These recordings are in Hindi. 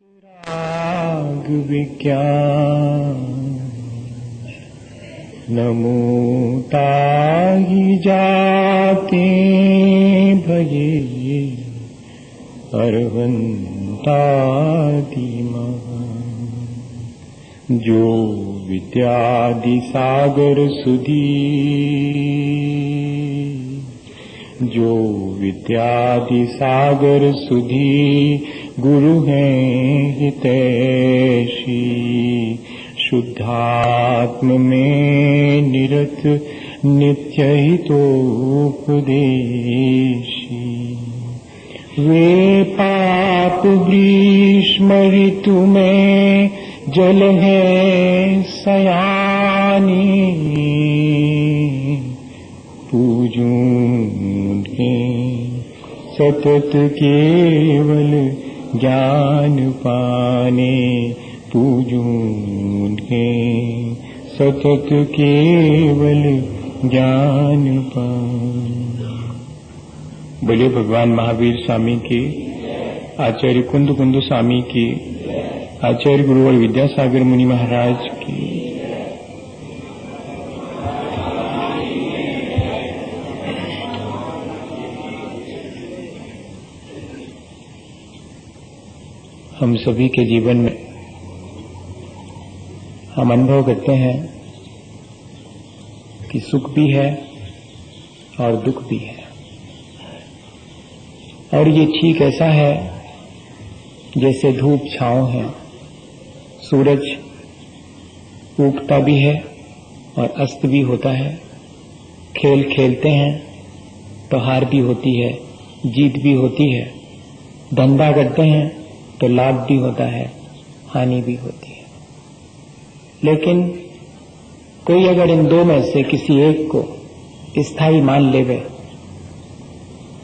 राग विज्ञान नमूता ही जाते भजे अरहंतादि महान। जो विद्यादि सागर सुधी, जो विद्यादि सागर सुधी गुरु हैं हितैषी। शुद्धात्म में निरत नित्य हितोपदेशी। वे पाप ग्रीष्म ऋतु में जल है सयानी। पूजूं सतत केवल ज्ञान पाने। पूजूं सतत केवल ज्ञान पाने। बोले भगवान महावीर स्वामी की, आचार्य कुंद कुंद स्वामी की, आचार्य गुरुवर विद्यासागर मुनि महाराज की। हम सभी के जीवन में हम अनुभव करते हैं कि सुख भी है और दुख भी है, और ये ठीक ऐसा है जैसे धूप छांव है। सूरज उगता भी है और अस्त भी होता है। खेल खेलते हैं तो हार भी होती है, जीत भी होती है। धंधा करते हैं तो लाभ भी होता है, हानि भी होती है। लेकिन कोई अगर इन दो में से किसी एक को स्थायी मान लेवे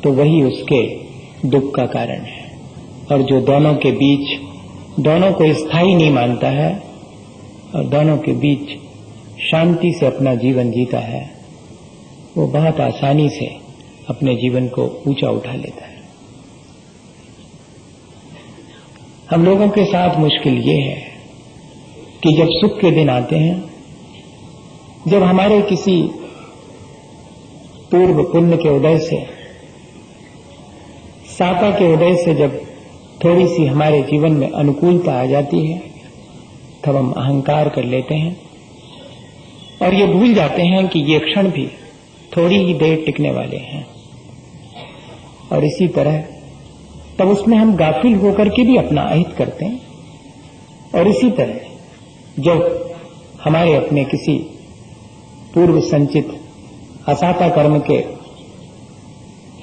तो वही उसके दुख का कारण है। और जो दोनों के बीच, दोनों को स्थायी नहीं मानता है और दोनों के बीच शांति से अपना जीवन जीता है, वो बहुत आसानी से अपने जीवन को ऊंचा उठा लेता है। हम लोगों के साथ मुश्किल ये है कि जब सुख के दिन आते हैं, जब हमारे किसी पूर्व पुण्य के उदय से, साता के उदय से जब थोड़ी सी हमारे जीवन में अनुकूलता आ जाती है, तब हम अहंकार कर लेते हैं और ये भूल जाते हैं कि ये क्षण भी थोड़ी ही देर टिकने वाले हैं। और इसी तरह तब उसमें हम गाफिल होकर के भी अपना अहित करते हैं। और इसी तरह जब हमारे अपने किसी पूर्व संचित असाता कर्म के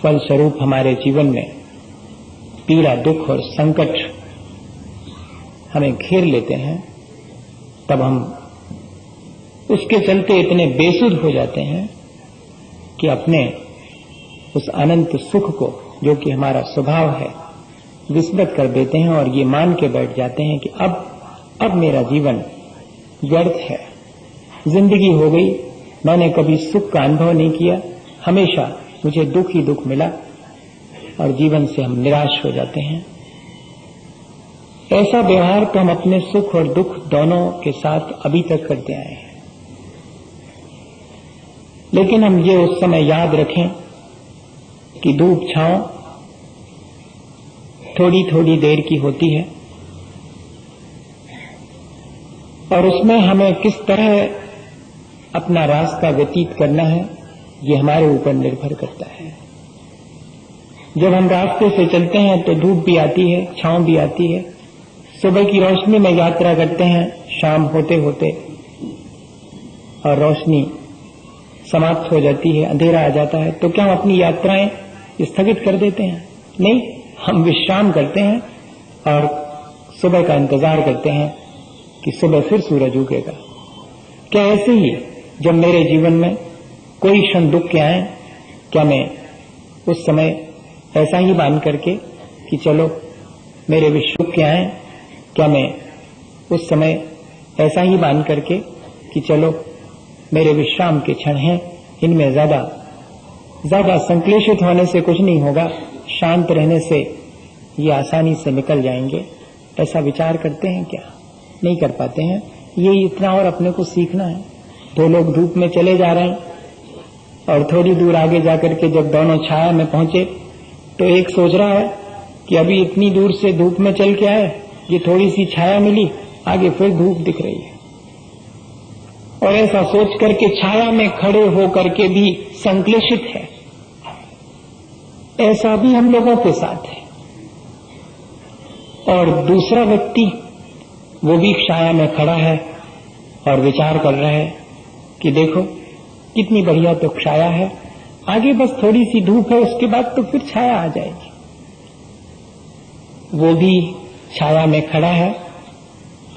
फलस्वरूप हमारे जीवन में पीड़ा, दुख और संकट हमें घेर लेते हैं, तब हम उसके चलते इतने बेसुध हो जाते हैं कि अपने उस अनंत सुख को, जो कि हमारा स्वभाव है, विस्मृत कर देते हैं और ये मान के बैठ जाते हैं कि अब मेरा जीवन व्यर्थ है, जिंदगी हो गई, मैंने कभी सुख का अनुभव नहीं किया, हमेशा मुझे दुख ही दुख मिला, और जीवन से हम निराश हो जाते हैं। ऐसा व्यवहार तो हम अपने सुख और दुख दोनों के साथ अभी तक करते आए हैं। लेकिन हम ये उस समय याद रखें कि धूप छांव थोड़ी थोड़ी देर की होती है और उसमें हमें किस तरह अपना रास्ता व्यतीत करना है, ये हमारे ऊपर निर्भर करता है। जब हम रास्ते से चलते हैं तो धूप भी आती है, छांव भी आती है। सुबह की रोशनी में यात्रा करते हैं, शाम होते होते और रोशनी समाप्त हो जाती है, अंधेरा आ जाता है, तो क्या हम अपनी यात्राएं स्थगित कर देते हैं? नहीं, हम विश्राम करते हैं और सुबह का इंतजार करते हैं कि सुबह फिर सूरज उगेगा। क्या ऐसे ही जब मेरे जीवन में कोई क्षण दुख के आए, क्या मैं उस समय ऐसा ही मान करके कि चलो मेरे विश्व के आए, क्या मैं उस समय ऐसा ही मान करके कि चलो मेरे विश्राम के क्षण हैं, इनमें ज्यादा संक्लेशित होने से कुछ नहीं होगा, शांत रहने से ये आसानी से निकल जाएंगे, ऐसा विचार करते हैं क्या? नहीं कर पाते हैं। ये इतना और अपने को सीखना है। दो लोग धूप में चले जा रहे हैं और थोड़ी दूर आगे जाकर के जब दोनों छाया में पहुंचे तो एक सोच रहा है कि अभी इतनी दूर से धूप में चल के आए, ये थोड़ी सी छाया मिली, आगे फिर धूप दिख रही है। और ऐसा सोच करके छाया में खड़े होकर के भी संक्लेशित है। ऐसा भी हम लोगों के साथ है। और दूसरा व्यक्ति वो भी छाया में खड़ा है और विचार कर रहा है कि देखो कितनी बढ़िया तो छाया है, आगे बस थोड़ी सी धूप है, उसके बाद तो फिर छाया आ जाएगी। वो भी छाया में खड़ा है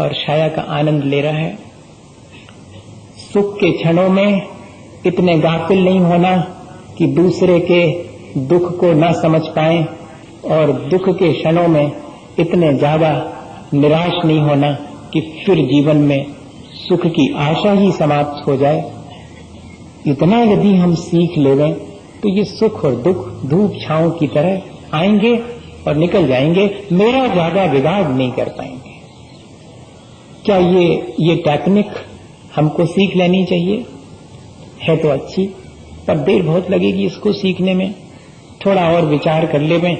और छाया का आनंद ले रहा है। सुख के क्षणों में इतने गाफिल नहीं होना कि दूसरे के दुख को न समझ पाए, और दुख के क्षणों में इतने ज्यादा निराश नहीं होना कि फिर जीवन में सुख की आशा ही समाप्त हो जाए। इतना यदि हम सीख लें तो ये सुख और दुख धूप छांव की तरह आएंगे और निकल जाएंगे, मेरा ज्यादा बिगाड़ नहीं कर पाएंगे। क्या ये टेक्निक हमको सीख लेनी चाहिए? है तो अच्छी, पर देर बहुत लगेगी इसको सीखने में। थोड़ा और विचार कर ले में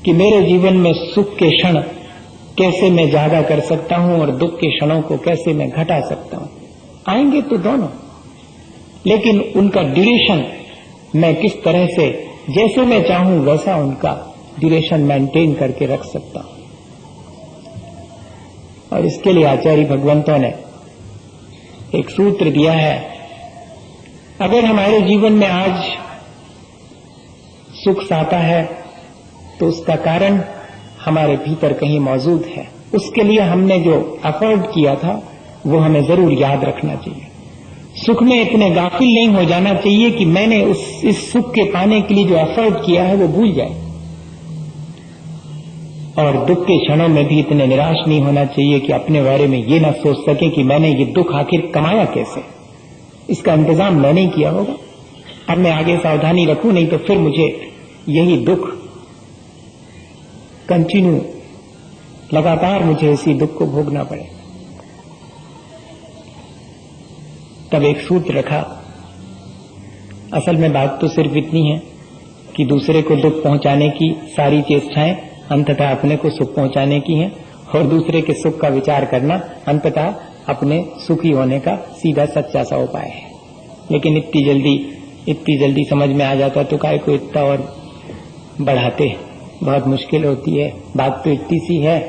कि मेरे जीवन में सुख के क्षण कैसे मैं ज्यादा कर सकता हूं और दुख के क्षणों को कैसे मैं घटा सकता हूं। आएंगे तो दोनों, लेकिन उनका ड्यूरेशन मैं किस तरह से, जैसे मैं चाहूं वैसा उनका ड्यूरेशन मेंटेन करके रख सकता हूं। और इसके लिए आचार्य भगवंतों ने एक सूत्र दिया है। अगर हमारे जीवन में आज सुख आता है तो उसका कारण हमारे भीतर कहीं मौजूद है। उसके लिए हमने जो एफर्ट किया था वो हमें जरूर याद रखना चाहिए। सुख में इतने गाफिल नहीं हो जाना चाहिए कि मैंने इस सुख के पाने के लिए जो एफर्ट किया है वो भूल जाए। और दुख के क्षणों में भी इतने निराश नहीं होना चाहिए कि अपने बारे में ये ना सोच सके कि मैंने ये दुख आखिर कमाया कैसे, इसका इंतजाम मैंने ही किया होगा। अब मैं आगे सावधानी रखूं, नहीं तो फिर मुझे यही दुख कंटिन्यू, लगातार मुझे इसी दुख को भोगना पड़े। तब एक सूत्र रखा। असल में बात तो सिर्फ इतनी है कि दूसरे को दुख पहुंचाने की सारी चेष्टाएं अंततः अपने को सुख पहुंचाने की हैं, और दूसरे के सुख का विचार करना अंततः अपने सुखी होने का सीधा सच्चा सा उपाय है। लेकिन इतनी जल्दी समझ में आ जाता तो काहे को इतना और बढ़ाते, बहुत मुश्किल होती है। बात तो इतनी सी है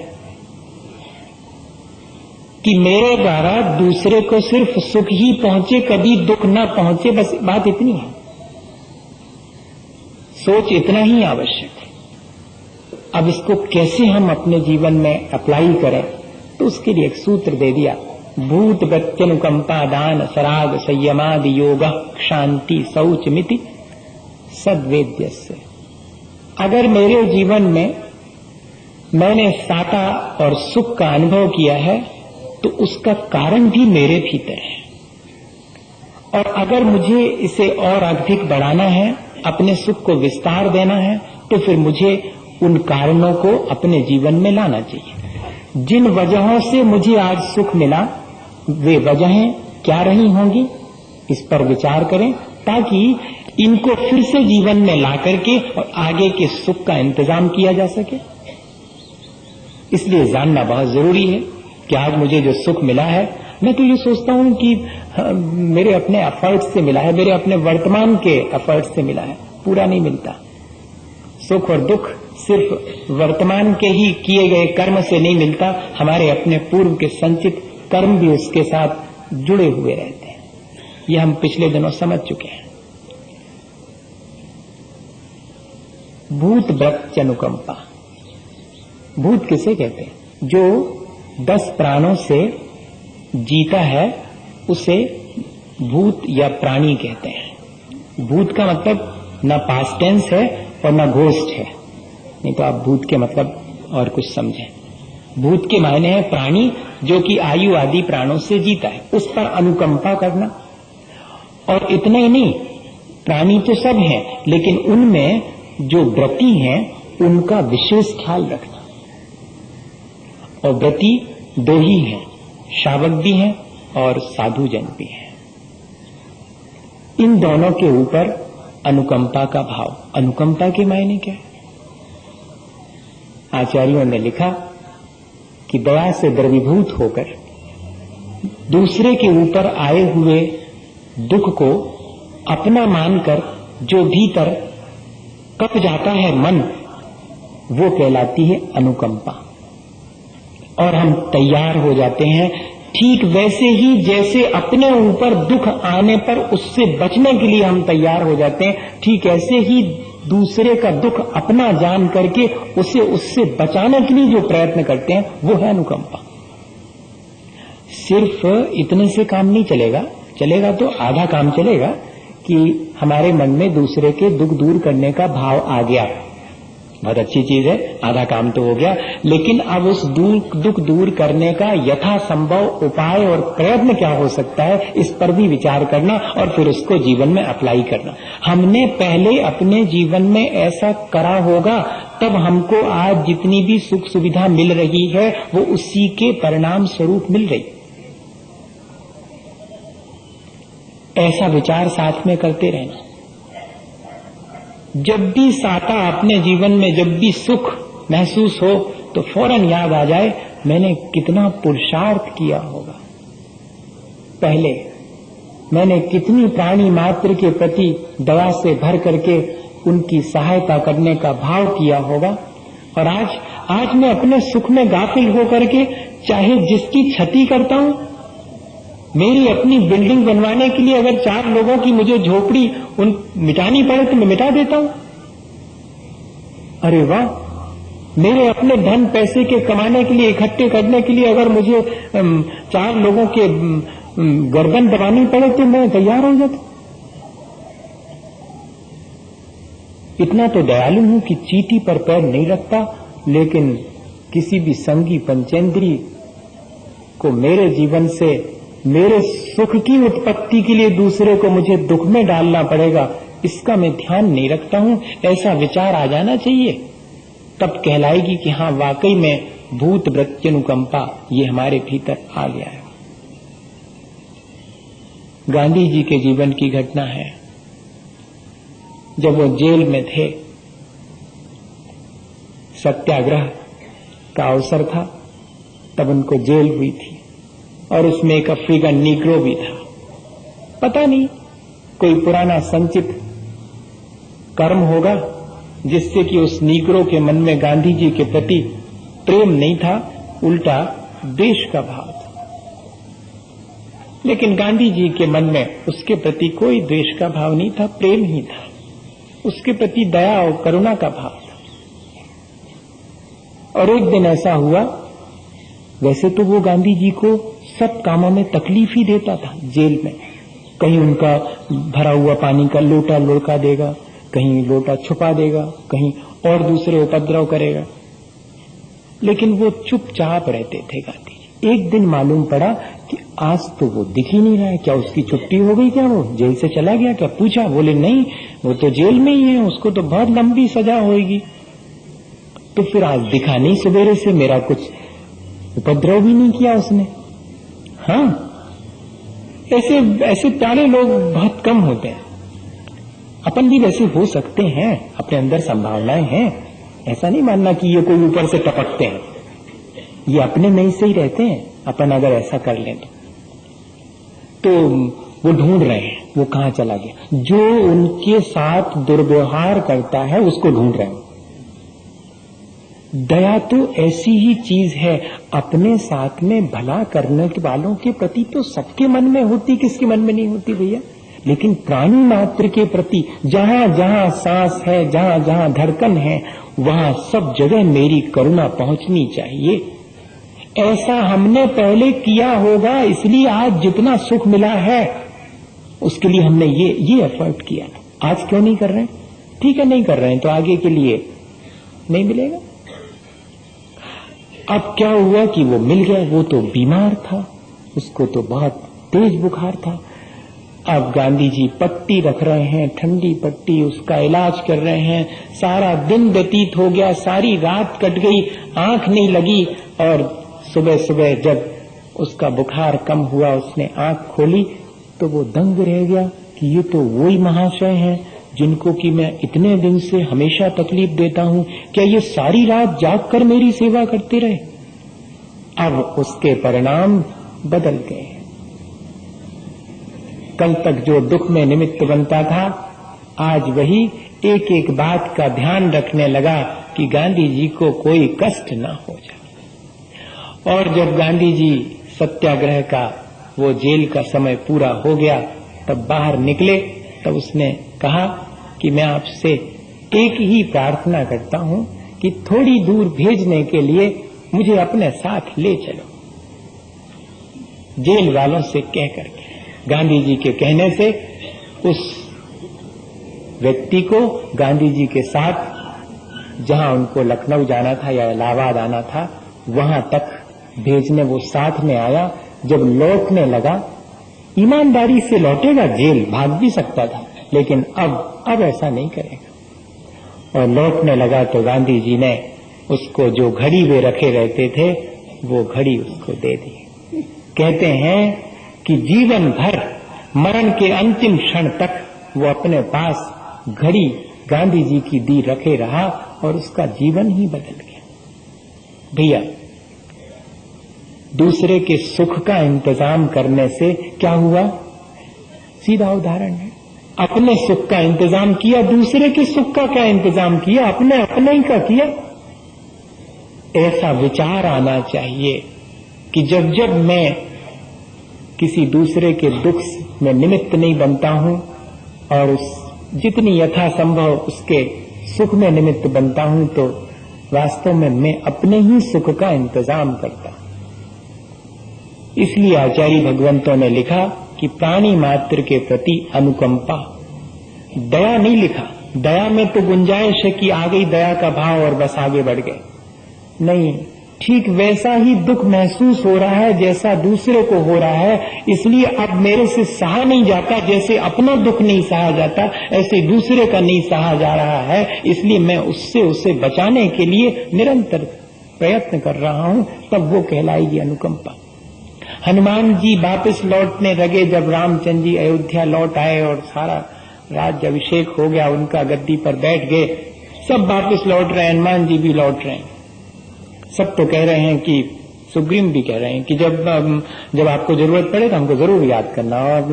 कि मेरे द्वारा दूसरे को सिर्फ सुख ही पहुंचे, कभी दुख ना पहुंचे, बस बात इतनी है। सोच इतना ही आवश्यक है। अब इसको कैसे हम अपने जीवन में अप्लाई करें, तो उसके लिए एक सूत्र दे दिया। भूत प्रत्यनुकंपा दान सराग संयमादि योग शांति शौच मिति सद्वेद्यस्य। अगर मेरे जीवन में मैंने साता और सुख का अनुभव किया है तो उसका कारण भी मेरे भीतर है, और अगर मुझे इसे और अधिक बढ़ाना है, अपने सुख को विस्तार देना है, तो फिर मुझे उन कारणों को अपने जीवन में लाना चाहिए। जिन वजहों से मुझे आज सुख मिला वे वजहें क्या रही होंगी, इस पर विचार करें, ताकि इनको फिर से जीवन में ला करके और आगे के सुख का इंतजाम किया जा सके। इसलिए जानना बहुत जरूरी है कि आज मुझे जो सुख मिला है, मैं तो ये सोचता हूं कि मेरे अपने एफर्ट से मिला है, मेरे अपने वर्तमान के एफर्ट से मिला है, पूरा नहीं मिलता। सुख और दुख सिर्फ वर्तमान के ही किए गए कर्म से नहीं मिलता, हमारे अपने पूर्व के संचित कर्म भी उसके साथ जुड़े हुए रहते हैं। ये हम पिछले दिनों समझ चुके हैं। भूत भक्त अनुकंपा, भूत किसे कहते हैं? जो 10 प्राणों से जीता है उसे भूत या प्राणी कहते हैं। भूत का मतलब न पास्ट टेंस है और न घोस्ट है, नहीं तो आप भूत के मतलब और कुछ समझें। भूत के मायने है प्राणी, जो कि आयु आदि प्राणों से जीता है, उस पर अनुकंपा करना। और इतना ही नहीं, प्राणी तो सब हैं, लेकिन उनमें जो व्रती हैं उनका विशेष ख्याल रखना। और व्रती दो ही हैं, शावक भी हैं और साधु जन भी हैं। इन दोनों के ऊपर अनुकंपा का भाव। अनुकंपा के मायने क्या है? आचार्यों ने लिखा कि दया से द्रवीभूत होकर दूसरे के ऊपर आए हुए दुख को अपना मानकर जो भीतर कप जाता है मन, वो कहलाती है अनुकंपा। और हम तैयार हो जाते हैं ठीक वैसे ही जैसे अपने ऊपर दुख आने पर उससे बचने के लिए हम तैयार हो जाते हैं, ठीक ऐसे ही दूसरे का दुख अपना जान करके उसे उससे बचाने के लिए जो प्रयत्न करते हैं वो है अनुकंपा। सिर्फ इतने से काम नहीं चलेगा, चलेगा तो आधा काम चलेगा कि हमारे मन में दूसरे के दुख दूर करने का भाव आ गया, बहुत अच्छी चीज है, आधा काम तो हो गया। लेकिन अब उस दुख दूर करने का यथासंभव उपाय और प्रयत्न क्या हो सकता है, इस पर भी विचार करना और फिर उसको जीवन में अप्लाई करना। हमने पहले अपने जीवन में ऐसा करा होगा, तब हमको आज जितनी भी सुख सुविधा मिल रही है वो उसी के परिणाम स्वरूप मिल रही। ऐसा विचार साथ में करते रहना। जब भी साता अपने जीवन में जब भी सुख महसूस हो तो फौरन याद आ जाए मैंने कितना पुरुषार्थ किया होगा, पहले मैंने कितनी प्राणी मात्र के प्रति दया से भर करके उनकी सहायता करने का भाव किया होगा। और आज मैं अपने सुख में गाफिल होकर के चाहे जिसकी क्षति करता हूं, मेरी अपनी बिल्डिंग बनवाने के लिए अगर 4 लोगों की मुझे झोपड़ी मिटानी पड़े तो मैं मिटा देता हूं। अरे वाह, मेरे अपने धन पैसे के कमाने के लिए, इकट्ठे करने के लिए अगर मुझे 4 लोगों के गर्दन दबानी पड़े तो मैं तैयार हो जाता। इतना तो दयालु हूं कि चींटी पर पैर नहीं रखता, लेकिन किसी भी संगी पंचेंद्री को मेरे जीवन से मेरे सुख की उत्पत्ति के लिए दूसरे को मुझे दुख में डालना पड़ेगा, इसका मैं ध्यान नहीं रखता हूं। ऐसा विचार आ जाना चाहिए, तब कहलाएगी कि हाँ वाकई में भूत वृत्ति अनुकंपा ये हमारे भीतर आ गया है। गांधी जी के जीवन की घटना है। जब वो जेल में थे, सत्याग्रह का अवसर था, तब उनको जेल हुई थी और उसमें एक अफ्रीकन नीग्रो भी था। पता नहीं कोई पुराना संचित कर्म होगा जिससे कि उस नीग्रो के मन में गांधी जी के प्रति प्रेम नहीं था, उल्टा द्वेष का भाव था। लेकिन गांधी जी के मन में उसके प्रति कोई द्वेष का भाव नहीं था, प्रेम ही था, उसके प्रति दया और करुणा का भाव था। और एक दिन ऐसा हुआ, वैसे तो वो गांधी जी को सब कामों में तकलीफ ही देता था जेल में, कहीं उनका भरा हुआ पानी का लोटा लुढ़का देगा, कहीं लोटा छुपा देगा, कहीं और दूसरे उपद्रव करेगा, लेकिन वो चुपचाप रहते थे गांधी जी। एक दिन मालूम पड़ा कि आज तो वो दिख ही नहीं रहा है, क्या उसकी छुट्टी हो गई, क्या वो जेल से चला गया क्या? पूछा, बोले नहीं, वो तो जेल में ही है, उसको तो बहुत लंबी सजा होगी। तो फिर आज दिखा नहीं, सवेरे से मेरा कुछ उपद्रव भी नहीं किया उसने। हाँ, ऐसे प्यारे लोग बहुत कम होते हैं। अपन भी वैसे हो सकते हैं, अपने अंदर संभावनाएं हैं, ऐसा नहीं मानना कि ये कोई ऊपर से टपकते हैं, ये अपने में से ही रहते हैं। अपन अगर ऐसा कर लें तो वो ढूंढ रहे हैं वो कहां चला गया, जो उनके साथ दुर्व्यवहार करता है उसको ढूंढ रहे हैं। दया तो ऐसी ही चीज है, अपने साथ में भला करने के वालों के प्रति तो सबके मन में होती, किसके मन में नहीं होती भैया। लेकिन प्राणी मात्र के प्रति जहां जहां सांस है, जहां जहां धड़कन है, वहां सब जगह मेरी करुणा पहुंचनी चाहिए। ऐसा हमने पहले किया होगा, इसलिए आज जितना सुख मिला है उसके लिए हमने ये एफर्ट किया। आज क्यों नहीं कर रहे हैं? ठीक है, नहीं कर रहे हैं तो आगे के लिए नहीं मिलेगा। अब क्या हुआ कि वो मिल गया, वो तो बीमार था, उसको तो बहुत तेज बुखार था। अब गांधी जी पट्टी रख रहे हैं, ठंडी पट्टी, उसका इलाज कर रहे हैं। सारा दिन व्यतीत हो गया, सारी रात कट गई, आंख नहीं लगी और सुबह सुबह जब उसका बुखार कम हुआ, उसने आंख खोली तो वो दंग रह गया कि ये तो वही महाशय हैं जिनको कि मैं इतने दिन से हमेशा तकलीफ देता हूं, क्या ये सारी रात जाग कर मेरी सेवा करते रहे? अब उसके परिणाम बदल गए। कल तक जो दुख में निमित्त बनता था, आज वही एक एक बात का ध्यान रखने लगा कि गांधी जी को कोई कष्ट न हो जाए। और जब गांधी जी सत्याग्रह का वो जेल का समय पूरा हो गया, तब बाहर निकले, तब उसने कहा कि मैं आपसे एक ही प्रार्थना करता हूं कि थोड़ी दूर भेजने के लिए मुझे अपने साथ ले चलो। जेल वालों से कह करके, गांधी जी के कहने से उस व्यक्ति को गांधी जी के साथ जहां उनको लखनऊ जाना था या इलाहाबाद आना था, वहां तक भेजने वो साथ में आया। जब लौटने लगा, ईमानदारी से लौटेगा, जेल भाग भी सकता था, लेकिन अब ऐसा नहीं करेगा। और लौटने लगा तो गांधी जी ने उसको जो घड़ी वे रखे रहते थे, वो घड़ी उसको दे दी। कहते हैं कि जीवन भर मरण के अंतिम क्षण तक वो अपने पास घड़ी गांधी जी की दी रखे रहा और उसका जीवन ही बदल गया। भैया, दूसरे के सुख का इंतजाम करने से क्या हुआ? सीधा उदाहरण है। अपने सुख का इंतजाम किया, दूसरे के सुख का क्या इंतजाम किया? अपने ही का किया। ऐसा विचार आना चाहिए कि जब जब मैं किसी दूसरे के दुख में निमित्त नहीं बनता हूं और उस जितनी यथासंभव उसके सुख में निमित्त बनता हूं, तो वास्तव में मैं अपने ही सुख का इंतजाम करता हूं। इसलिए आचार्य भगवंतों ने लिखा कि प्राणी मात्र के प्रति अनुकंपा, दया नहीं लिखा। दया में तो गुंजाइश है कि आ गई दया का भाव और बस आगे बढ़ गए, नहीं, ठीक वैसा ही दुख महसूस हो रहा है जैसा दूसरे को हो रहा है। इसलिए अब मेरे से सहा नहीं जाता, जैसे अपना दुख नहीं सहा जाता ऐसे दूसरे का नहीं सहा जा रहा है। इसलिए मैं उसे बचाने के लिए निरंतर प्रयत्न कर रहा हूं, तब वो कहलाएगी अनुकंपा। हनुमान जी वापस लौटने लगे, जब रामचंद्र जी अयोध्या लौट आए और सारा राज्य अभिषेक हो गया, उनका गद्दी पर बैठ गए, सब वापस लौट रहे हैं, हनुमान जी भी लौट रहे हैं। सब तो कह रहे हैं कि सुग्रीव भी कह रहे हैं कि जब आपको जरूरत पड़े तो हमको जरूर याद करना और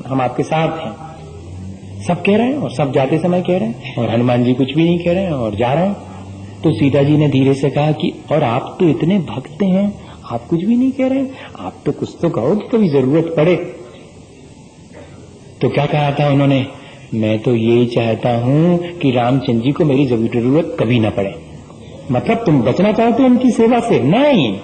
हम आपके साथ हैं। सब कह रहे हैं और सब जाते समय कह रहे हैं, और हनुमान जी कुछ भी नहीं कह रहे हैं और जा रहे हैं। तो सीता जी ने धीरे से कहा कि और आप तो इतने भक्त हैं, आप कुछ भी नहीं कह रहे, आप तो कुछ तो कहो कि कभी जरूरत पड़े। तो क्या कहा था उन्होंने? मैं तो यही चाहता हूं कि रामचंद्र जी को मेरी जरूरत कभी न पड़े। मतलब तुम बचना चाहते हो उनकी सेवा से? नहीं,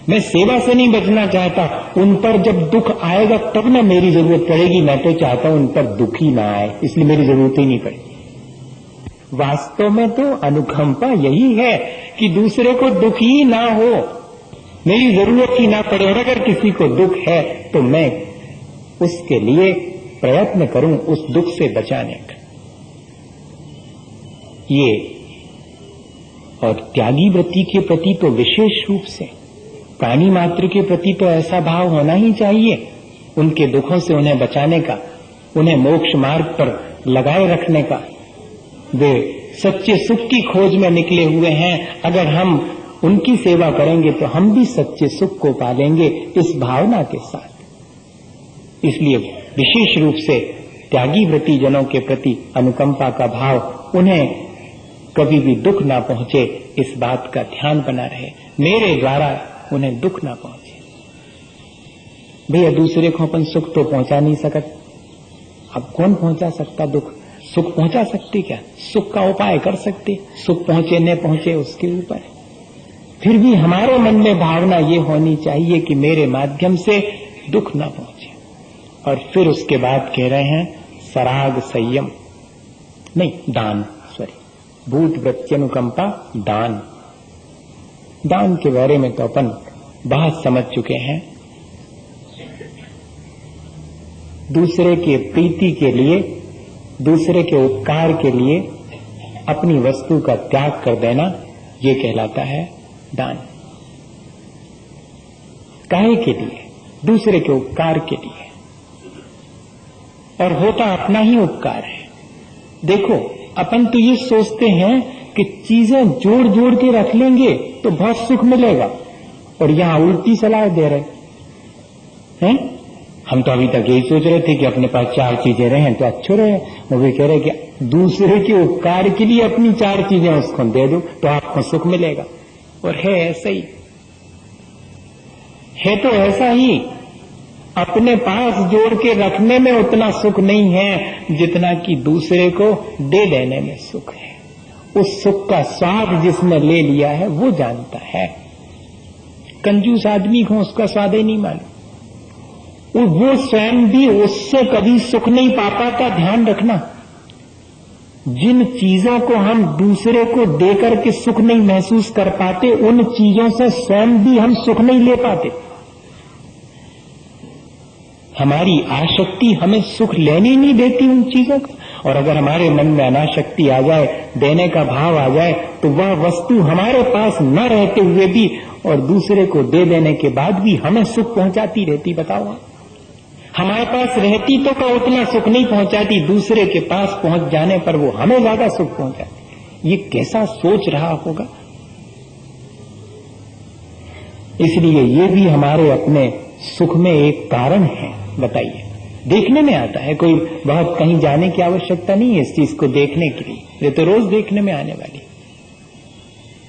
मैं सेवा से नहीं बचना चाहता, उन पर जब दुख आएगा तब ना मेरी जरूरत पड़ेगी। मैं तो चाहता हूं उन पर दुख ही ना आए, इसलिए मेरी जरूरत ही नहीं पड़ेगी। वास्तव में तो अनुकंपा यही है कि दूसरे को दुख ही ना हो, मेरी जरूरत ही ना पड़े। और अगर किसी को दुख है तो मैं उसके लिए प्रयत्न करूं उस दुख से बचाने का। ये और त्यागी वृत्ति के प्रति तो विशेष रूप से, प्राणी मात्र के प्रति तो ऐसा भाव होना ही चाहिए, उनके दुखों से उन्हें बचाने का, उन्हें मोक्ष मार्ग पर लगाए रखने का। वे सच्चे सुख की खोज में निकले हुए हैं, अगर हम उनकी सेवा करेंगे तो हम भी सच्चे सुख को पालेंगे, इस भावना के साथ। इसलिए विशेष रूप से त्यागी व्रती जनों के प्रति अनुकंपा का भाव, उन्हें कभी भी दुख ना पहुंचे इस बात का ध्यान बना रहे, मेरे द्वारा उन्हें दुख ना पहुंचे। भैया, दूसरे को अपन सुख तो पहुंचा नहीं सकते, अब कौन पहुंचा सकता दुख? सुख पहुंचा सकते क्या? सुख का उपाय कर सकते, सुख पहुंचे न पहुंचे उसके ऊपर। फिर भी हमारे मन में भावना ये होनी चाहिए कि मेरे माध्यम से दुख ना पहुंचे। और फिर उसके बाद कह रहे हैं सराग संयम नहीं, दान, भूत वृत्त्यनुकंपा, दान। दान के बारे में तो अपन बहुत समझ चुके हैं। दूसरे के प्रीति के लिए, दूसरे के उपकार के लिए अपनी वस्तु का त्याग कर देना, ये कहलाता है दान। काहे के लिए? दूसरे के उपकार के लिए, और होता अपना ही उपकार है। देखो, अपन तो ये सोचते हैं कि चीजें जोड़ जोड़ के रख लेंगे तो बहुत सुख मिलेगा, और यहां उल्टी सलाह दे रहे हैं। हम तो अभी तक यही सोच रहे थे कि अपने पास 4 चीजें रहें तो अच्छे रहे। वो भी कह रहे कि दूसरे के उपकार के लिए अपनी 4 चीजें उसको दे दो तो आपको सुख मिलेगा। और है ऐसा ही, है तो ऐसा ही। अपने पास जोड़ के रखने में उतना सुख नहीं है जितना कि दूसरे को दे देने में सुख है। उस सुख का स्वाद जिसने ले लिया है वो जानता है। कंजूस आदमी को उसका स्वाद ही नहीं मालूम। वो स्वयं भी उससे कभी सुख नहीं पा पाता। ध्यान रखना, जिन चीजों को हम दूसरे को देकर के सुख नहीं महसूस कर पाते, उन चीजों से स्वयं भी हम सुख नहीं ले पाते। हमारी आसक्ति हमें सुख लेने नहीं देती उन चीजों का। और अगर हमारे मन में अनासक्ति आ जाए, देने का भाव आ जाए, तो वह वस्तु हमारे पास न रहते हुए भी और दूसरे को दे देने के बाद भी हमें सुख पहुंचाती रहती। बताओ, हमारे पास रहती तो का उतना सुख नहीं पहुंचाती, दूसरे के पास पहुंच जाने पर वो हमें ज्यादा सुख पहुंचाती। ये कैसा सोच रहा होगा। इसलिए ये भी हमारे अपने सुख में एक कारण है। बताइए, देखने में आता है, कोई बहुत कहीं जाने की आवश्यकता नहीं है इस चीज को देखने के लिए। ये तो रोज देखने में आने वाली।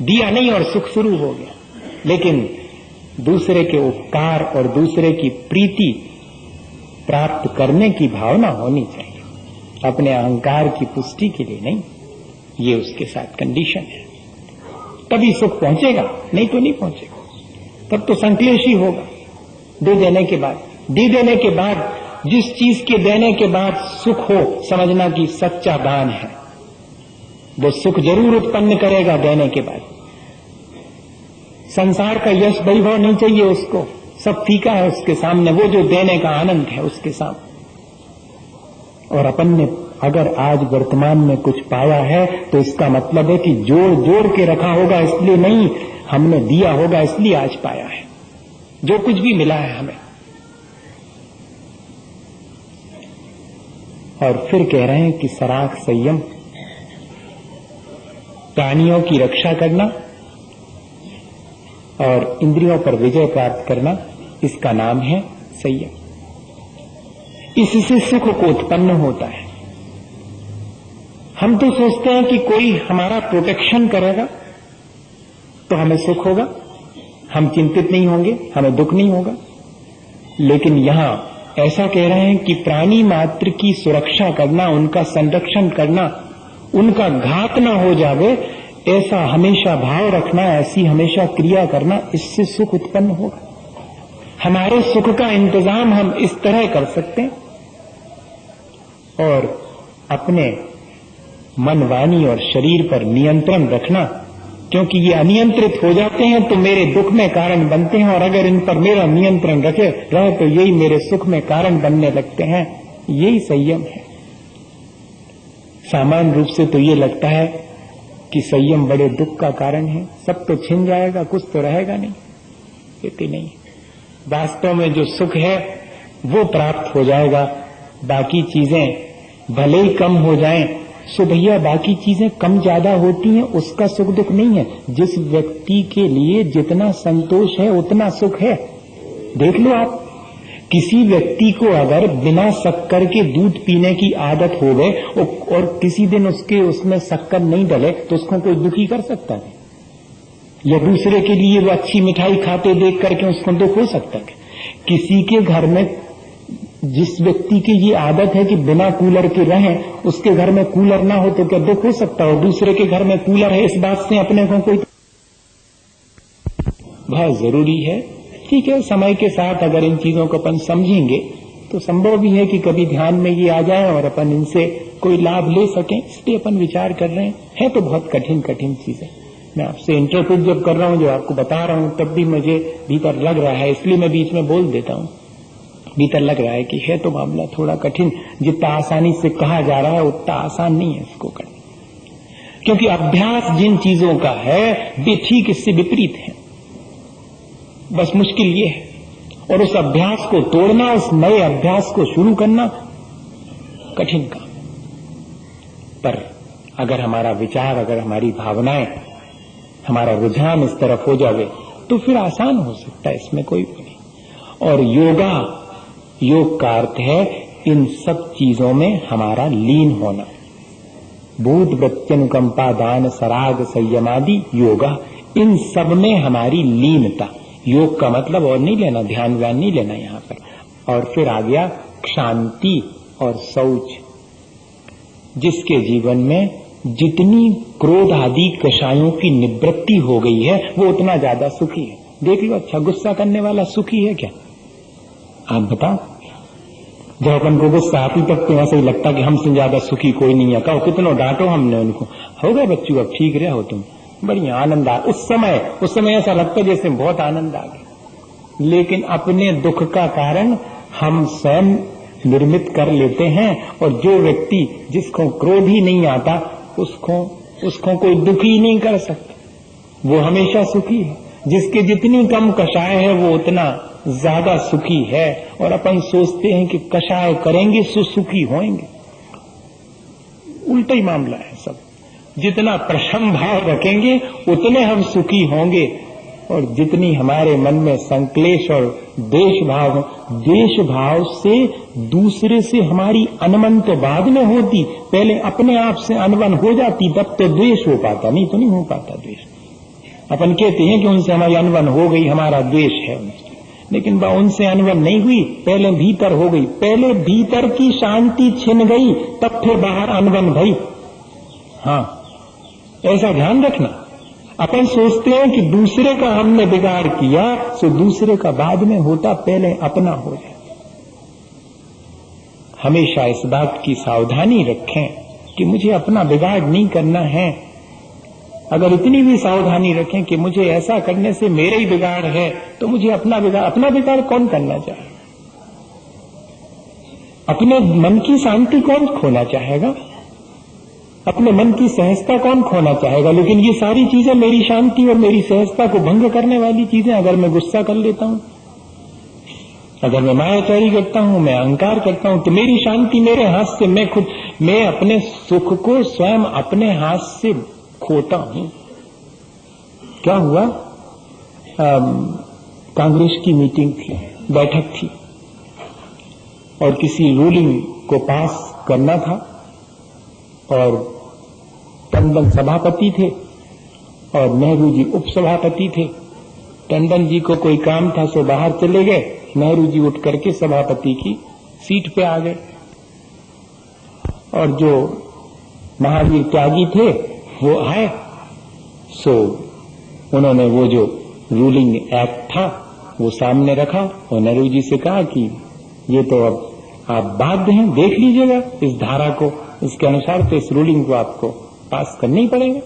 दिया नहीं और सुख शुरू हो गया। लेकिन दूसरे के उपकार और दूसरे की प्रीति प्राप्त करने की भावना होनी चाहिए, अपने अहंकार की पुष्टि के लिए नहीं। ये उसके साथ कंडीशन है, तभी सुख पहुंचेगा, नहीं तो नहीं पहुंचेगा। तब तो संक्लेश ही होगा। दे देने के बाद जिस चीज के देने के बाद सुख हो, समझना कि सच्चा दान है। वो सुख जरूर उत्पन्न करेगा देने के बाद। संसार का यश वैभव नहीं चाहिए उसको, सब फीका है उसके सामने। वो जो देने का आनंद है उसके सामने। और अपन ने अगर आज वर्तमान में कुछ पाया है तो इसका मतलब है कि जोड़ जोड़ के रखा होगा, इसलिए नहीं, हमने दिया होगा इसलिए आज पाया है जो कुछ भी मिला है हमें। और फिर कह रहे हैं कि सराख संयम, प्राणियों की रक्षा करना और इंद्रियों पर विजय प्राप्त करना, इसका नाम है संयम। इससे सुख को उत्पन्न होता है। हम तो सोचते हैं कि कोई हमारा प्रोटेक्शन करेगा तो हमें सुख होगा, हम चिंतित नहीं होंगे, हमें दुख नहीं होगा। लेकिन यहां ऐसा कह रहे हैं कि प्राणी मात्र की सुरक्षा करना, उनका संरक्षण करना, उनका घात न हो जावे, ऐसा हमेशा भाव रखना, ऐसी हमेशा क्रिया करना, इससे सुख उत्पन्न होगा। हमारे सुख का इंतजाम हम इस तरह कर सकते हैं। और अपने मन, वाणी और शरीर पर नियंत्रण रखना, क्योंकि ये अनियंत्रित हो जाते हैं तो मेरे दुख में कारण बनते हैं, और अगर इन पर मेरा नियंत्रण रहे तो यही मेरे सुख में कारण बनने लगते हैं। यही संयम है। सामान्य रूप से तो ये लगता है कि संयम बड़े दुख का कारण है, सब तो छिन जाएगा, कुछ तो रहेगा नहीं। कहते नहीं, वास्तव में जो सुख है वो प्राप्त हो जाएगा। बाकी चीजें भले ही कम हो जाएं, सो भैया बाकी चीजें कम ज्यादा होती हैं, उसका सुख दुख नहीं है। जिस व्यक्ति के लिए जितना संतोष है उतना सुख है। देख लो आप, किसी व्यक्ति को अगर बिना शक्कर के दूध पीने की आदत हो गए और किसी दिन उसमें शक्कर नहीं डले तो उसको कोई दुखी कर सकता है? या दूसरे के लिए वो अच्छी मिठाई खाते देख करके उसको दुख हो सकता है? किसी के घर में जिस व्यक्ति की ये आदत है कि बिना कूलर के रहें, उसके घर में कूलर ना हो तो क्या दुख हो सकता है? और दूसरे के घर में कूलर है, इस बात से अपने को कोई बहुत जरूरी है। ठीक है, समय के साथ अगर इन चीजों को अपन समझेंगे तो संभव भी है कि कभी ध्यान में ये आ जाए और अपन इनसे कोई लाभ ले सकें, इसलिए अपन विचार कर रहे हैं। है तो बहुत कठिन कठिन चीजें। मैं आपसे इंटरप्रेट जब कर रहा हूं, जो आपको बता रहा हूं, तब भी मुझे भीतर लग रहा है, इसलिए मैं बीच में बोल देता हूं। भीतर लग रहा है कि है तो मामला थोड़ा कठिन। जितना आसानी से कहा जा रहा है उतना आसान नहीं है इसको करना, क्योंकि अभ्यास जिन चीजों का है वे ठीक इससे विपरीत है। बस मुश्किल ये है और उस अभ्यास को तोड़ना, उस नए अभ्यास को शुरू करना कठिन काम। पर अगर हमारा विचार, अगर हमारी भावनाएं, हमारा रुझान इस तरफ हो जावे तो फिर आसान हो सकता है, इसमें कोई नहीं। और योग का अर्थ है इन सब चीजों में हमारा लीन होना। भूत वृत्त्यनुकंपा दान सराग संयमादि योगा, इन सब में हमारी लीनता। योग का मतलब और नहीं लेना, ध्यान व्यान नहीं लेना यहां पर। और फिर आ गया शांति और शौच। जिसके जीवन में जितनी क्रोध आदि कषायों की निवृत्ति हो गई है वो उतना ज्यादा सुखी है। देख लो, अच्छा गुस्सा करने वाला सुखी है क्या? आप बताओ। जब अपन को गुस्सा आती तब तो ऐसा ही लगता कि हमसे ज्यादा सुखी कोई नहीं है। कहो कितना डांटो हमने उनको, हो गए बच्चों अब ठीक रहे हो तुम, बढ़िया आनंद आ। उस समय ऐसा लगता है जैसे बहुत आनंद आ गया। लेकिन अपने दुख का कारण हम स्वयं निर्मित कर लेते हैं। और जो व्यक्ति जिसको क्रोध ही नहीं आता उसको कोई दुखी नहीं कर सकता, वो हमेशा सुखी है। जिसके जितनी कम कषाय है वो उतना ज्यादा सुखी है। और अपन सोचते हैं कि कषाय करेंगे सो सुखी होंगे, उल्टा ही मामला है सब। जितना प्रशम भाव रखेंगे उतने हम सुखी होंगे। और जितनी हमारे मन में संक्लेश और देश भाव से दूसरे से हमारी अनबन तो बाद में होती, पहले अपने आप से अनबन हो जाती, तब तो द्वेष हो पाता, नहीं तो नहीं हो पाता द्वेष। अपन कहते हैं कि उनसे हमारी अनबन हो गई, हमारा द्वेष है उनसे, लेकिन उनसे अनबन नहीं हुई, पहले भीतर हो गई। पहले भीतर की शांति छिन गई, तब फिर बाहर अनबन भई। हाँ, ऐसा ध्यान रखना। अपन सोचते हैं कि दूसरे का हमने बिगाड़ किया, सो दूसरे का बाद में होता, पहले अपना हो जाए। हमेशा इस बात की सावधानी रखें कि मुझे अपना बिगाड़ नहीं करना है। अगर इतनी भी सावधानी रखें कि मुझे ऐसा करने से मेरे ही बिगाड़ है, तो मुझे अपना बिगाड़ कौन करना चाहे? अपने मन की शांति कौन खोना चाहेगा? अपने मन की सहजता कौन खोना चाहेगा? लेकिन ये सारी चीजें मेरी शांति और मेरी सहजता को भंग करने वाली चीजें। अगर मैं गुस्सा कर लेता हूं, अगर मैं मायाचारी करता हूं, मैं अहंकार करता हूं, तो मेरी शांति मेरे हाथ से, मैं अपने सुख को स्वयं अपने हाथ से खोता हूं। क्या हुआ? कांग्रेस की मीटिंग थी, बैठक थी, और किसी रूलिंग को पास करना था, और टंडन सभापति थे और नेहरू जी उपसभापति थे। टंडन जी को कोई काम था, सो बाहर चले गए। नेहरू जी उठ करके सभापति की सीट पे आ गए, और जो महावीर त्यागी थे वो आए। सो उन्होंने वो जो रूलिंग एक्ट था वो सामने रखा और नेहरू जी से कहा कि ये तो अब आप बाध्य हैं, देख लीजिएगा इस धारा को, इसके अनुसार तो इस रूलिंग को आपको पास करना ही पड़ेगा।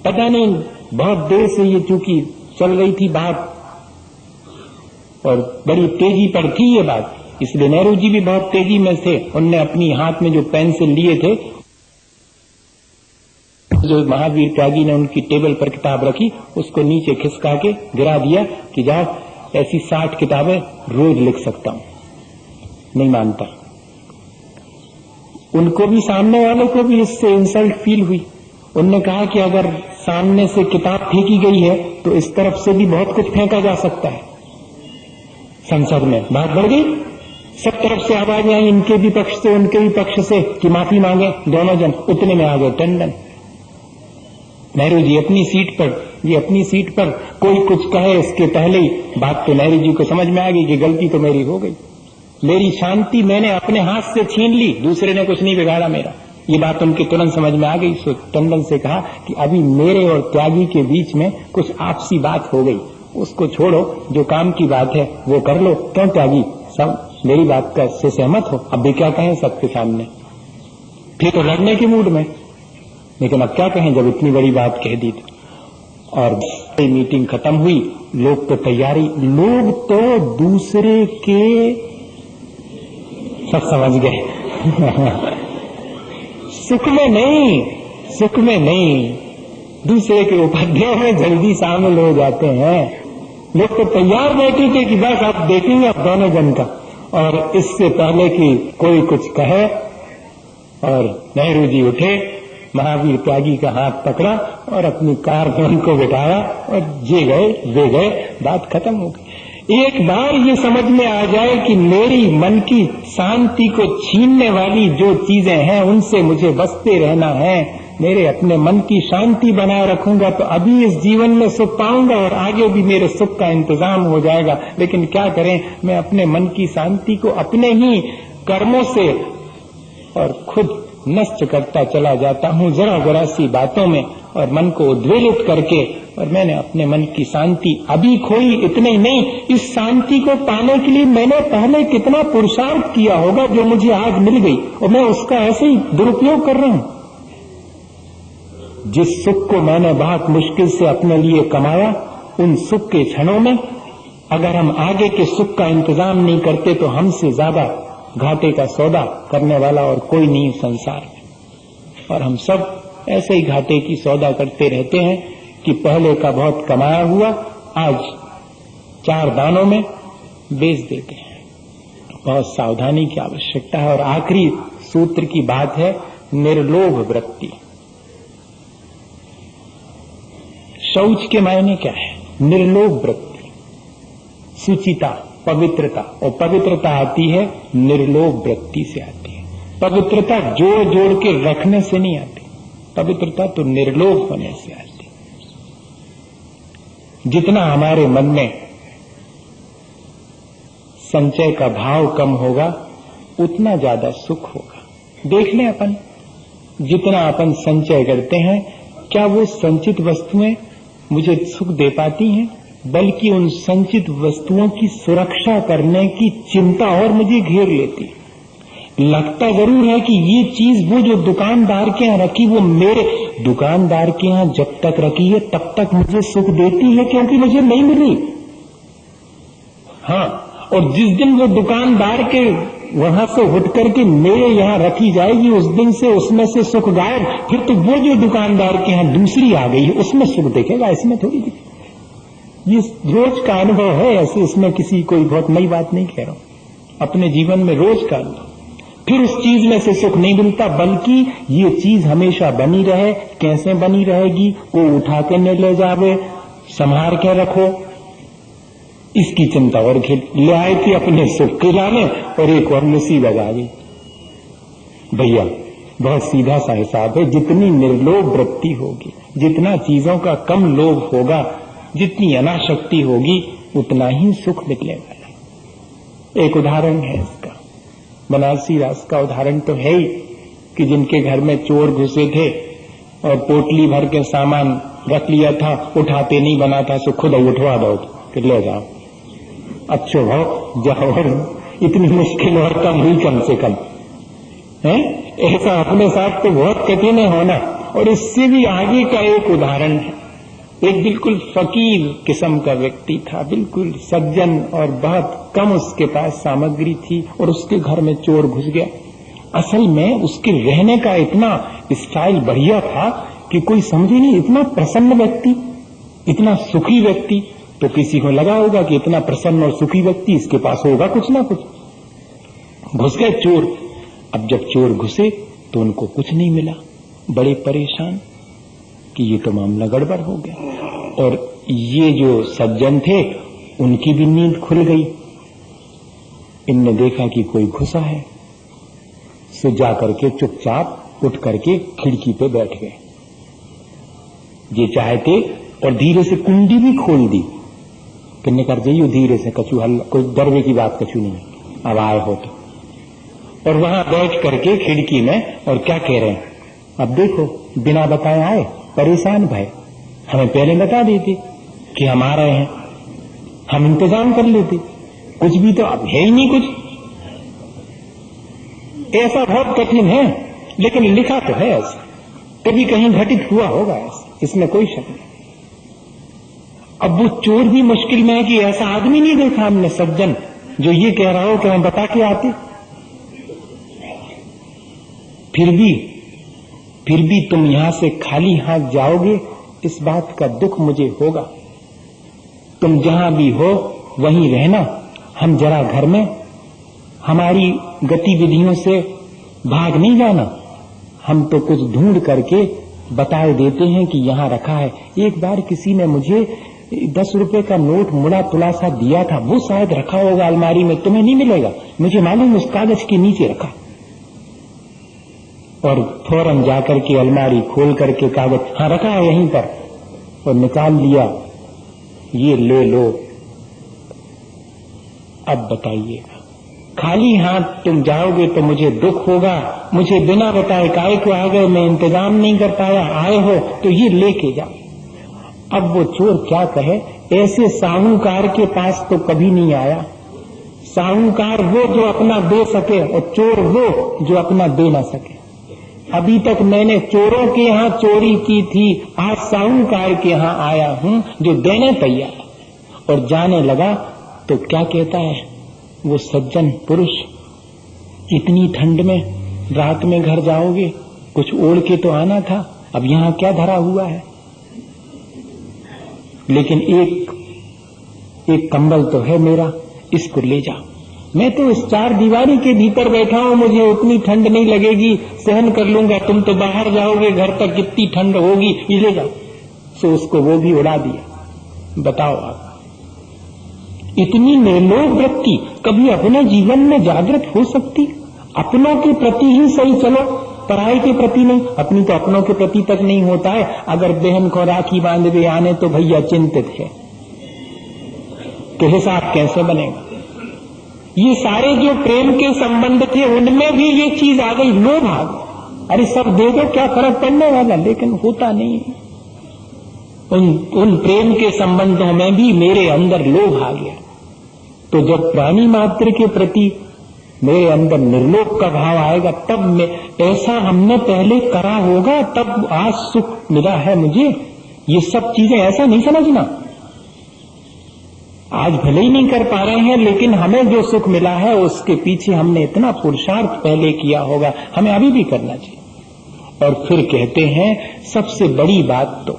पता नहीं बहुत देर से ये चूंकि चल रही थी बात और बड़ी तेजी पर थी ये बात, इसलिए नेहरू जी भी बहुत तेजी में थे। उनने अपनी हाथ में जो पेंसिल लिए थे, जो महावीर त्यागी ने उनकी टेबल पर किताब रखी, उसको नीचे खिसका के गिरा दिया कि जाओ ऐसी 60 किताबें रोज लिख सकता हूं। नहीं मानता। उनको भी, सामने वाले को भी इससे इंसल्ट फील हुई। उनने कहा कि अगर सामने से किताब फेंकी गई है तो इस तरफ से भी बहुत कुछ फेंका जा सकता है। संसद में बात बढ़ गई, सब तरफ से आवाजें आई, इनके भी पक्ष से उनके भी पक्ष से, कि माफी मांगे दोनों जन। उतने में आ गए टंडन। नेहरू जी अपनी सीट पर, ये अपनी सीट पर, कोई कुछ कहे इसके पहले ही बात तो नेहरू जी को समझ में आ गई कि गलती तो मेरी हो गई, मेरी शांति मैंने अपने हाथ से छीन ली, दूसरे ने कुछ नहीं बिगाड़ा मेरा। ये बात उनके तुरंत समझ में आ गई। सो टंडन से कहा कि अभी मेरे और त्यागी के बीच में कुछ आपसी बात हो गई, उसको छोड़ो, जो काम की बात है वो कर लो। क्यों त्यागी, सब मेरी बात का से सहमत हो? अब भी क्या कहें सबके सामने, फिर तो लड़ने के मूड में, लेकिन अब क्या कहें जब इतनी बड़ी बात कह दी। और मीटिंग खत्म हुई, लोग तो तैयारी, लोग तो दूसरे के, सब समझ गए सुख में नहीं, दूसरे के उपाध्यायों में जल्दी शामिल हो जाते हैं। लोग तो तैयार बैठे थे कि बस आप देखेंगे अब दोनों जन का। और इससे पहले कि कोई कुछ कहे और नेहरू जी उठे, महावीर त्यागी का हाथ पकड़ा और अपनी कार में उनको बिठाया और ये गए वे गए, बात खत्म हो गई। एक बार ये समझ में आ जाए कि मेरी मन की शांति को छीनने वाली जो चीजें हैं उनसे मुझे बचते रहना है, मेरे अपने मन की शांति बनाए रखूंगा तो अभी इस जीवन में सुख पाऊंगा और आगे भी मेरे सुख का इंतजाम हो जाएगा। लेकिन क्या करें, मैं अपने मन की शांति को अपने ही कर्मों से और खुद नष्ट करता चला जाता हूं जरा जरा सी बातों में और मन को उद्वेलित करके। और मैंने अपने मन की शांति अभी खोई, इतने ही नहीं, इस शांति को पाने के लिए मैंने पहले कितना पुरुषार्थ किया होगा जो मुझे आज मिल गई और मैं उसका ऐसे ही दुरुपयोग कर रहा हूं। जिस सुख को मैंने बहुत मुश्किल से अपने लिए कमाया, उन सुख के क्षणों में अगर हम आगे के सुख का इंतजाम नहीं करते तो हमसे ज्यादा घाटे का सौदा करने वाला और कोई नहीं संसार में। और हम सब ऐसे ही घाटे की सौदा करते रहते हैं कि पहले का बहुत कमाया हुआ आज 4 दानों में बेच देते हैं। बहुत सावधानी की आवश्यकता है। और आखिरी सूत्र की बात है निर्लोभ वृत्ति। शौच के मायने क्या है? निर्लोभ वृत्ति, सुचिता, पवित्रता। और पवित्रता आती है निर्लोभ वृत्ति से आती है। पवित्रता जोड़ जोड़ के रखने से नहीं आती, पवित्रता तो निर्लोभ होने से आती। जितना हमारे मन में संचय का भाव कम होगा उतना ज्यादा सुख होगा। देख लें अपन, जितना अपन संचय करते हैं क्या वो संचित वस्तुएं मुझे सुख दे पाती हैं? बल्कि उन संचित वस्तुओं की सुरक्षा करने की चिंता और मुझे घेर लेती। लगता जरूर है कि ये चीज वो जो दुकानदार के यहाँ रखी वो मेरे दुकानदार के यहाँ जब तक रखी है तब तक मुझे सुख देती है क्योंकि मुझे नहीं मिली। हाँ, और जिस दिन वो दुकानदार के वहां से उठ करके मेरे यहाँ रखी जाएगी उस दिन से उसमें से सुख गायब। फिर तो वो जो दुकानदार के यहाँ दूसरी आ गई है उसमें सुख दिखेगा, इसमें थोड़ी दिखेगा। ये रोज का अनुभव है ऐसे, इसमें किसी कोई बहुत नई बात नहीं कह रहा हूं, अपने जीवन में रोज का अनुभव। फिर उस चीज में से सुख नहीं मिलता बल्कि ये चीज हमेशा बनी रहे। कैसे बनी रहेगी? वो उठा के न ले जावे, संभाल के रखो, इसकी चिंता और ले आए कि अपने सुख के लाने और एक और मुसीबत आ गई। भैया बहुत सीधा सा हिसाब है, जितनी निर्लोभ वृत्ति होगी, जितना चीजों का कम लोभ होगा, जितनी अनासक्ति होगी उतना ही सुख निकलेगा। एक उदाहरण है इसका, बनारसी रास का उदाहरण तो है ही कि जिनके घर में चोर घुसे थे और पोटली भर के सामान रख लिया था, उठाते नहीं बना था, सो खुद उठवा दो कि ले जाओ, अच्छो भाव जाओ, और इतनी मुश्किल और कम हुई कम से कम है। ऐसा अपने साथ तो बहुत कठिन है होना। और इससे भी आगे का एक उदाहरण है, एक बिल्कुल फकीर किस्म का व्यक्ति था, बिल्कुल सज्जन, और बहुत कम उसके पास सामग्री थी और उसके घर में चोर घुस गया। असल में उसके रहने का इतना स्टाइल बढ़िया था कि कोई समझे नहीं, इतना प्रसन्न व्यक्ति, इतना सुखी व्यक्ति, तो किसी को लगा होगा कि इतना प्रसन्न और सुखी व्यक्ति इसके पास होगा कुछ ना कुछ। घुस गए चोर। अब जब चोर घुसे तो उनको कुछ नहीं मिला, बड़े परेशान कि ये तो मामला गड़बड़ हो गया। और ये जो सज्जन थे उनकी भी नींद खुल गई। इनने देखा कि कोई घुसा है, सो जा करके चुपचाप उठ करके खिड़की पे बैठ गए। ये चाहते और धीरे से कुंडी भी खोल दी, किन्ने कर जाइयो धीरे से, कछु हल्ला, कोई डरवे की बात कछु नहीं, अब आए हो तो। और वहां बैठ करके खिड़की में और क्या कह रहे हैं, अब देखो बिना बताए आए, परेशान भय, हमें पहले बता देते कि हम आ रहे हैं, हम इंतजाम कर लेते, कुछ भी तो अब है ही नहीं कुछ। ऐसा बहुत कठिन है, लेकिन लिखा तो है ऐसा, कभी कहीं घटित हुआ होगा ऐसा, इसमें कोई शक नहीं। अब वो चोर भी मुश्किल में है कि ऐसा आदमी नहीं देखा हमने सज्जन जो ये कह रहा हो कि हम बता के आते। फिर भी तुम यहां से खाली हाथ जाओगे, इस बात का दुख मुझे होगा। तुम जहां भी हो वहीं रहना, हम जरा घर में हमारी गतिविधियों से भाग नहीं जाना, हम तो कुछ ढूंढ करके बताए देते हैं कि यहाँ रखा है। एक बार किसी ने मुझे 10 रुपए का नोट मुड़ा तुला सा दिया था, वो शायद रखा होगा अलमारी में, तुम्हें नहीं मिलेगा, मुझे मालूम उस कागज के नीचे रखा। और फौरन जाकर के अलमारी खोल करके कागज, हाँ रखा है यहीं पर, और निकाल लिया, ये ले लो। अब बताइएगा, खाली हाथ तुम जाओगे तो मुझे दुख होगा, मुझे बिना बताए काहे को आ गए, मैं इंतजाम नहीं कर पाया, आए हो तो ये लेके जाओ। अब वो चोर क्या कहे, ऐसे साहूकार के पास तो कभी नहीं आया। साहूकार वो जो अपना दे सके और चोर वो जो अपना दे ना सके। अभी तक मैंने चोरों के यहाँ चोरी की थी, आज साहूकार के यहाँ आया हूँ जो देने तैयार। और जाने लगा तो क्या कहता है वो सज्जन पुरुष, इतनी ठंड में रात में घर जाओगे, कुछ ओढ़ के तो आना था, अब यहाँ क्या धरा हुआ है। लेकिन एक कंबल तो है मेरा, इसको ले जाओ। मैं तो इस 4 दीवारी के भीतर बैठा हूं, मुझे उतनी ठंड नहीं लगेगी, सहन कर लूंगा, तुम तो बाहर जाओगे घर तक, कितनी ठंड होगी, ये ले जाओ। सो उसको वो भी उड़ा दिया। बताओ आप, इतनी निर्लोभ वृत्ति कभी अपने जीवन में जागृत हो सकती? अपनों के प्रति ही सही चलो, पराई के प्रति नहीं। अपनी तो अपनों के प्रति तक नहीं होता है। अगर बहन को राखी बांधे आने तो भैया चिंतित है, तो हिसाब कैसे बनेगा? ये सारे जो प्रेम के संबंध थे उनमें भी ये चीज आ गई, लोभ आ गया। अरे सब दे दो, क्या फर्क पड़ने वाला, लेकिन होता नहीं। उन प्रेम के संबंधों में भी मेरे अंदर लोभ आ गया। तो जब प्राणी मात्र के प्रति मेरे अंदर निर्लोभ का भाव आएगा, तब मैं ऐसा हमने पहले करा होगा, तब आज सुख मिला है मुझे। ये सब चीजें ऐसा नहीं समझना, आज भले ही नहीं कर पा रहे हैं, लेकिन हमें जो सुख मिला है उसके पीछे हमने इतना पुरुषार्थ पहले किया होगा, हमें अभी भी करना चाहिए। और फिर कहते हैं सबसे बड़ी बात तो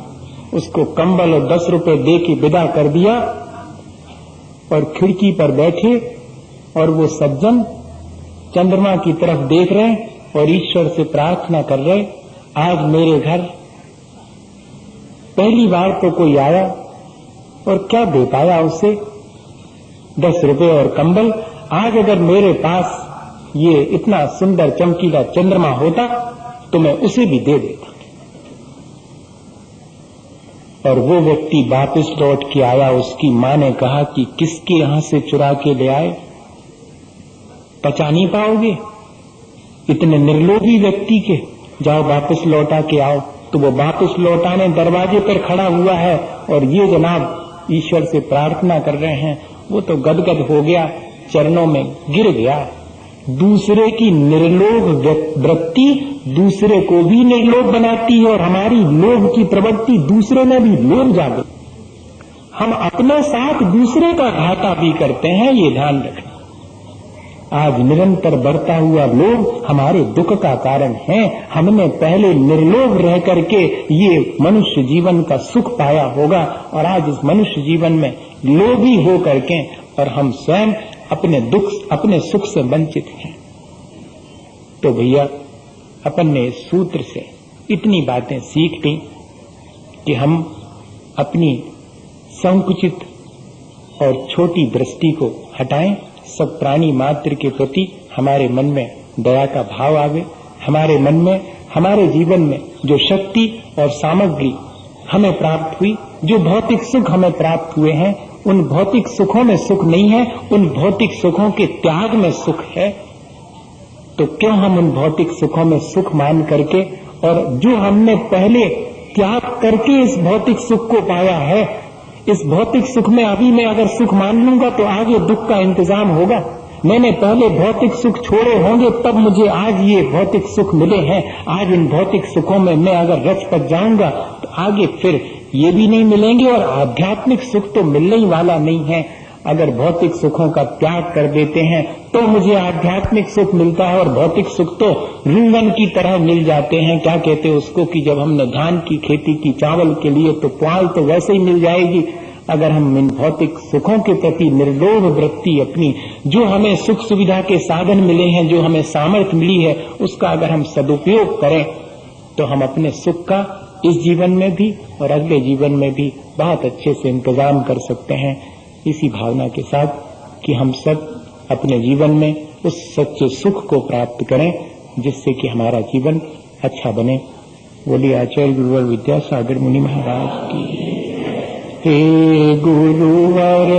उसको कंबल और 10 रुपए दे के विदा कर दिया, और खिड़की पर बैठे और वो सज्जन चंद्रमा की तरफ देख रहे और ईश्वर से प्रार्थना कर रहे, आज मेरे घर पहली बार तो कोई आया और क्या दे पाया उसे, 10 रुपए और कंबल। आज अगर मेरे पास ये इतना सुंदर चमकीला चंद्रमा होता तो मैं उसे भी दे देता। और वो व्यक्ति वापस लौट के आया, उसकी मां ने कहा कि किसके यहां से चुरा के ले आए, पचा नहीं पाओगे इतने निर्लोभी व्यक्ति के, जाओ वापस लौटा के आओ। तो वो वापस लौटाने दरवाजे पर खड़ा हुआ है और ये जनाब ईश्वर से प्रार्थना कर रहे हैं, वो तो गदगद हो गया, चरणों में गिर गया। दूसरे की निर्लोभ वृत्ति दूसरे को भी निर्लोभ बनाती है, और हमारी लोभ की प्रवृत्ति दूसरे में भी लोभ जागे। हम अपने साथ दूसरे का घाटा भी करते हैं, ये ध्यान रखना। आज निरंतर बढ़ता हुआ लोभ हमारे दुख का कारण है। हमने पहले निर्लोभ रह करके ये मनुष्य जीवन का सुख पाया होगा, और आज इस मनुष्य जीवन में लोभी हो करके और हम स्वयं अपने सुख से वंचित हैं। तो भैया अपन ने इस सूत्र से इतनी बातें सीख ली कि हम अपनी संकुचित और छोटी दृष्टि को हटाएं, सब प्राणी मात्र के प्रति हमारे मन में दया का भाव आवे, हमारे मन में, हमारे जीवन में जो शक्ति और सामग्री हमें प्राप्त हुई, जो भौतिक सुख हमें प्राप्त हुए हैं, उन भौतिक सुखों में सुख नहीं है, उन भौतिक सुखों के त्याग में सुख है। तो क्यों हम उन भौतिक सुखों में सुख मान करके, और जो हमने पहले त्याग करके इस भौतिक सुख को पाया है, इस भौतिक सुख में अभी मैं अगर सुख मान लूंगा तो आगे दुख का इंतजाम होगा। मैंने पहले भौतिक सुख छोड़े होंगे तब मुझे आज ये भौतिक सुख मिले हैं। आज इन भौतिक सुखों में मैं अगर रच पच जाऊंगा तो आगे फिर ये भी नहीं मिलेंगे, और आध्यात्मिक सुख तो मिलने ही वाला नहीं है। अगर भौतिक सुखों का त्याग कर देते हैं तो मुझे आध्यात्मिक सुख मिलता है, और भौतिक सुख तो रूंगन की तरह मिल जाते हैं। क्या कहते हैं उसको कि जब हमने धान की खेती की चावल के लिए तो पुआल तो वैसे ही मिल जाएगी, अगर हम इन भौतिक सुखों के प्रति निर्लोभ वृत्ति अपनी, जो हमें सुख सुविधा के साधन मिले हैं, जो हमें सामर्थ्य मिली है, उसका अगर हम सदुपयोग करें तो हम अपने सुख का इस जीवन में भी और अगले जीवन में भी बहुत अच्छे से इंतजाम कर सकते हैं। इसी भावना के साथ कि हम सब अपने जीवन में उस सच्चे सुख को प्राप्त करें जिससे कि हमारा जीवन अच्छा बने। बोलिए आचार्य गुरुवर विद्यासागर मुनि महाराज की। हे गुरुवर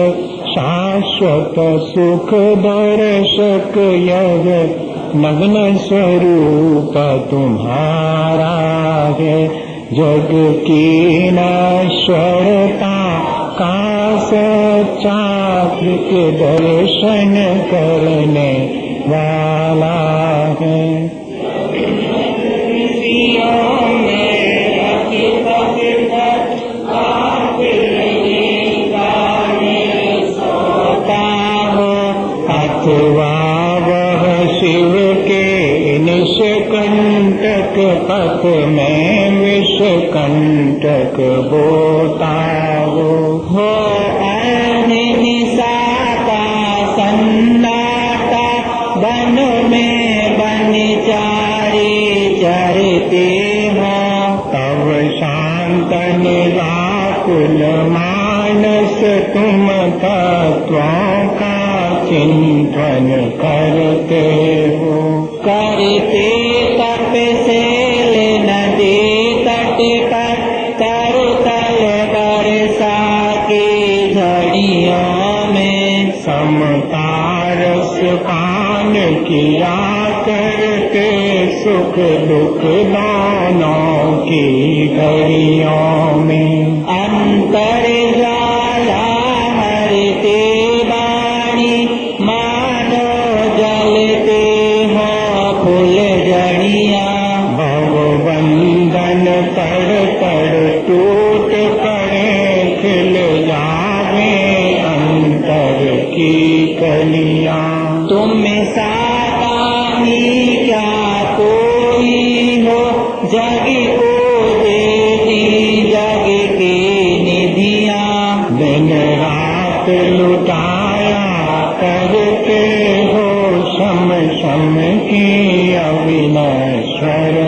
शाश्वत सुख दर्शक यह नग्न स्वरूप तुम्हारा है, जग की नश्वरता का सच्चा के दर्शन करने वाला है। अथवा वह शिव के निष्कंटक पथ में विषकंटक बोता हो अनिसा का सन्नाटा वन में बनचारी चरते हो, तब शांत निराकुल मानस तुम तत्वों का चिंतन करते हो। करते तप से नदी तट पर तरुतल बरसा की झड़ियों में समता रस पान किया करते, सुख दुख दोनों की घड़ियों में। अंतर ज्वाला हरते वाणी मानो जलते हो फूल जड़िया, भवबंधन तड़ तड़ टूट पड़े खिल जावे अंतर की कलियां। तुम साता ही क्या कोई हो, जग को देती जग की निधियां, दिन रात लुटाया करते हो शम शम की अविनश्वर